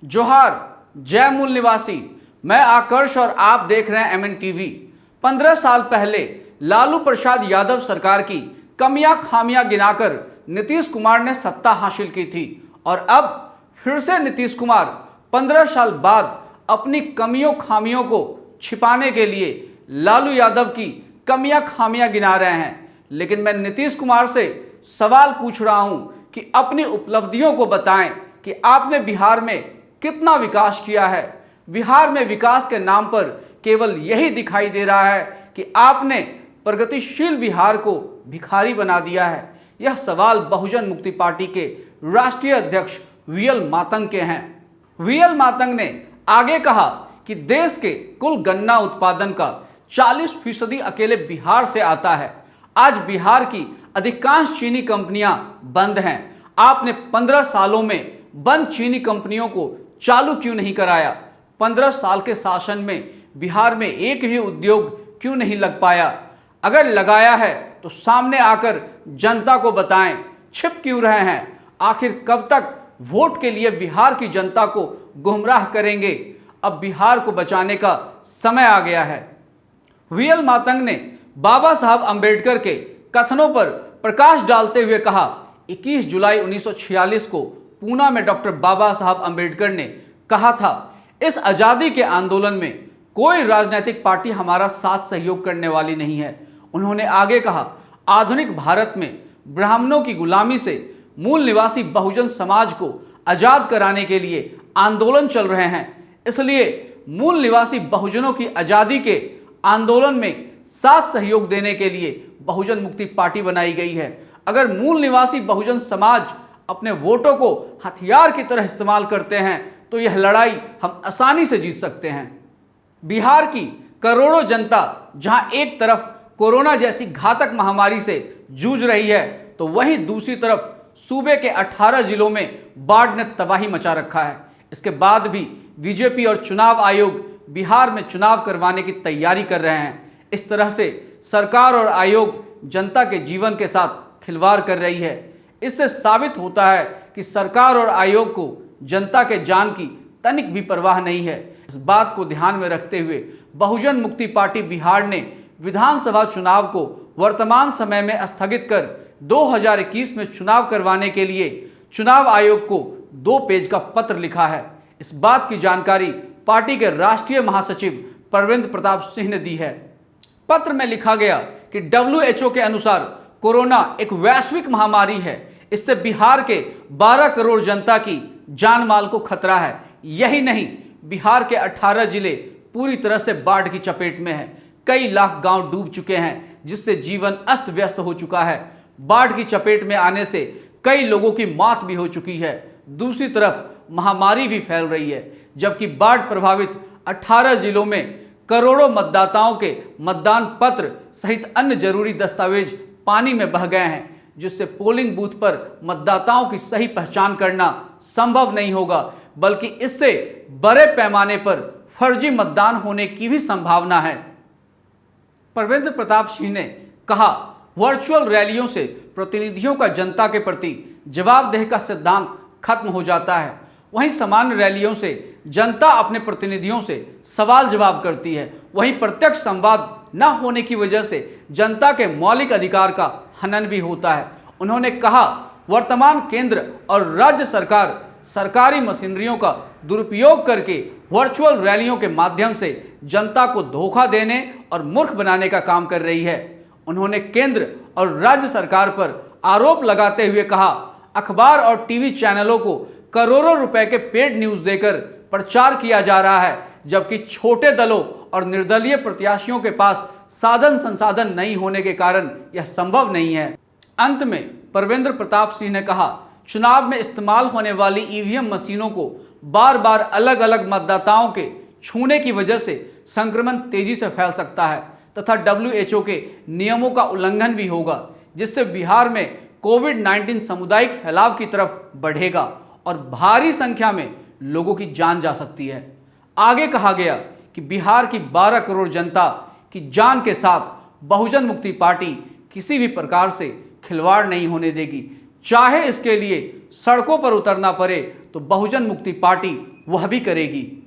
जोहार, जय मूल निवासी। मैं आकर्ष और आप देख रहे हैं MN TV। 15 साल पहले लालू प्रसाद यादव सरकार की कमियां खामियां गिनाकर नीतीश कुमार ने सत्ता हासिल की थी और अब फिर से नीतीश कुमार 15 साल बाद अपनी कमियों खामियों को छिपाने के लिए लालू यादव की कमियां खामियां गिना रहे हैं। लेकिन मैं नीतीश कुमार से सवाल पूछ रहा हूं कि अपनी उपलब्धियों को बताएं कि आपने बिहार में कितना विकास किया है। बिहार में विकास के नाम पर केवल यही दिखाई दे रहा है कि आपने प्रगतिशील बिहार को भिखारी बना दिया है। यह सवाल बहुजन मुक्ति पार्टी के राष्ट्रीय अध्यक्ष VL मातंग के हैं। VL मातंग ने आगे कहा कि देश के कुल गन्ना उत्पादन का 40% अकेले बिहार से आता है। आज बिहार की अधिकांश चीनी कंपनियां बंद हैं। आपने 15 सालों में बंद चीनी कंपनियों को चालू क्यों नहीं कराया? 15 साल के शासन में बिहार में एक भी उद्योग क्यों नहीं लग पाया? अगर लगाया है तो सामने आकर जनता को बताएं। छिप क्यों रहे हैं? आखिर कब तक वोट के लिए बिहार की जनता को गुमराह करेंगे? अब बिहार को बचाने का समय आ गया है। VL मातंग ने बाबा साहब अंबेडकर के कथनों पर प्रकाश डालते हुए कहा, 21 जुलाई 1946 को पूना में डॉक्टर बाबा साहब अंबेडकर ने कहा था, इस आज़ादी के आंदोलन में कोई राजनीतिक पार्टी हमारा साथ सहयोग करने वाली नहीं है। उन्होंने आगे कहा, आधुनिक भारत में ब्राह्मणों की गुलामी से मूल निवासी बहुजन समाज को आज़ाद कराने के लिए आंदोलन चल रहे हैं। इसलिए मूल निवासी बहुजनों की आज़ादी के आंदोलन में साथ सहयोग देने के लिए बहुजन मुक्ति पार्टी बनाई गई है। अगर मूल निवासी बहुजन समाज अपने वोटों को हथियार की तरह इस्तेमाल करते हैं तो यह लड़ाई हम आसानी से जीत सकते हैं। बिहार की करोड़ों जनता जहां एक तरफ कोरोना जैसी घातक महामारी से जूझ रही है तो वहीं दूसरी तरफ सूबे के 18 जिलों में बाढ़ ने तबाही मचा रखा है। इसके बाद भी बीजेपी और चुनाव आयोग बिहार में चुनाव करवाने की तैयारी कर रहे हैं। इस तरह से सरकार और आयोग जनता के जीवन के साथ खिलवाड़ कर रही है। इससे साबित होता है कि सरकार और आयोग को जनता के जान की तनिक भी परवाह नहीं है। इस बात को ध्यान में रखते हुए बहुजन मुक्ति पार्टी बिहार ने विधानसभा चुनाव को वर्तमान समय में स्थगित कर 2021 में चुनाव करवाने के लिए चुनाव आयोग को 2 पेज का पत्र लिखा है। इस बात की जानकारी पार्टी के राष्ट्रीय महासचिव परवेंद्र प्रताप सिंह ने दी है। पत्र में लिखा गया कि WHO के अनुसार कोरोना एक वैश्विक महामारी है। इससे बिहार के 12 करोड़ जनता की जान माल को खतरा है। यही नहीं, बिहार के 18 जिले पूरी तरह से बाढ़ की चपेट में हैं। कई लाख गांव डूब चुके हैं जिससे जीवन अस्त व्यस्त हो चुका है। बाढ़ की चपेट में आने से कई लोगों की मौत भी हो चुकी है। दूसरी तरफ महामारी भी फैल रही है, जबकि बाढ़ प्रभावित 18 जिलों में करोड़ों मतदाताओं के मतदान पत्र सहित अन्य जरूरी दस्तावेज पानी में बह गए हैं, जिससे पोलिंग बूथ पर मतदाताओं की सही पहचान करना संभव नहीं होगा, बल्कि इससे बड़े पैमाने पर फर्जी मतदान होने की भी संभावना है। परवेंद्र प्रताप सिंह ने कहा, वर्चुअल रैलियों से प्रतिनिधियों का जनता के प्रति जवाबदेही का सिद्धांत खत्म हो जाता है। वहीं सामान्य रैलियों से जनता अपने प्रतिनिधियों से सवाल जवाब करती है। वहीं प्रत्यक्ष संवाद न होने की वजह से जनता के मौलिक अधिकार का हनन भी होता है। उन्होंने कहा, वर्तमान केंद्र और राज्य सरकार सरकारी मशीनरियों का दुरुपयोग करके वर्चुअल रैलियों के माध्यम से जनता को धोखा देने और मूर्ख बनाने का काम कर रही है। उन्होंने केंद्र और राज्य सरकार पर आरोप लगाते हुए कहा, अखबार और टीवी चैनलों को करोड़ों रुपए के पेड न्यूज देकर प्रचार किया जा रहा है, जबकि छोटे दलों और निर्दलीय प्रत्याशियों के पास साधन संसाधन नहीं होने के कारण यह संभव नहीं है। अंत में परवेंद्र प्रताप सिंह ने कहा, चुनाव में इस्तेमाल होने वाली EVM मशीनों को बार बार अलग अलग मतदाताओं के छूने की वजह से संक्रमण तेजी से फैल सकता है तथा WHO के नियमों का उल्लंघन भी होगा, जिससे बिहार में कोविड-19 सामुदायिक फैलाव की तरफ बढ़ेगा और भारी संख्या में लोगों की जान जा सकती है। आगे कहा गया कि बिहार की 12 करोड़ जनता की जान के साथ बहुजन मुक्ति पार्टी किसी भी प्रकार से खिलवाड़ नहीं होने देगी। चाहे इसके लिए सड़कों पर उतरना पड़े तो बहुजन मुक्ति पार्टी वह भी करेगी।